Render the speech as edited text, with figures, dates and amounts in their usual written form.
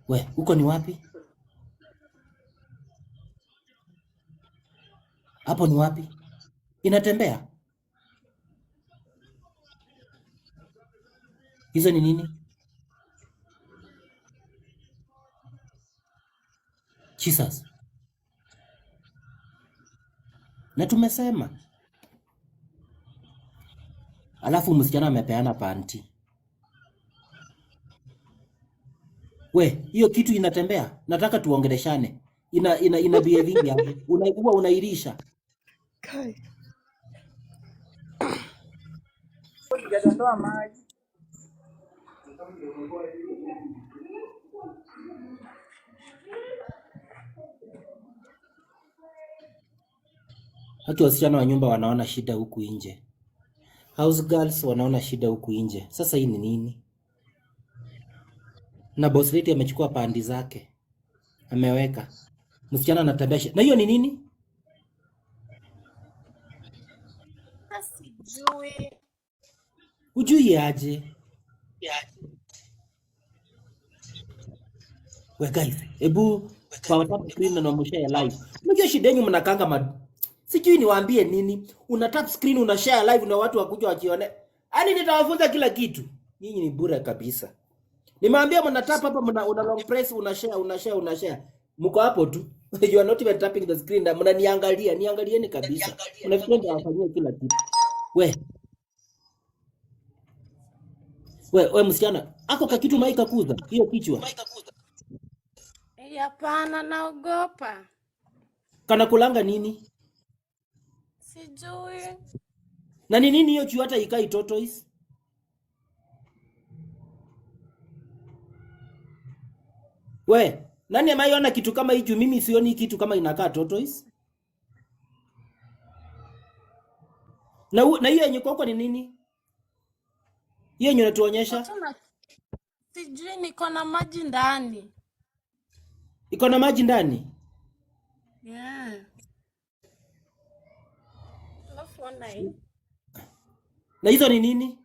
We, huko ni wapi? Hapo ni wapi? Inatembea? Hizo ni nini? Jesus. Na tumesema. Alafu msichana amepeana panty. We, hiyo kitu inatembea? Nataka tuongeleshane. Ina behaving aje? Huwa unairisha. Kai. Sijadondoa maji. Hata wasichana wa nyumba wanaona shida huku nje. House girls wanaona shida huku nje. Sasa hii ni nini? Na boss lady amechukua pandi zake. Ameweka. Msichana anatembea. Na hiyo ni nini? Sijui. Hujui aje? We guys, ebu kwa WhatsApp screen na mshare live. Unajua shida yenu mnakanga sijui niwaambie nini. Una tap screen una share live na watu wakuja wakione. Yaani nitawafunza kila kitu. Nyinyi ni bure kabisa. Nimeambia mna tap hapa una long press una share. Mko hapo tu. You are not even tapping the screen na mnaniangalia. Niangalieni kabisa. Unafikiri nitawafanyia kila kitu. We msichana, ako kakitu maika kuza hiyo kichwa. Hapana, naogopa. Kana kulanga nini? Sijui. Na ni nini hiyo juu hata ikai tortoise? We, nani amaiona kitu kama hicho? Mimi sioni kitu kama inakaa tortoise. Na hiyo yenye kwako ni nini? Hiyo yenye unatuonyesha? Sijui, niko na maji ndani. Iko na maji ndani? Yeah. Alafu ona hii. Na hizo ni nini?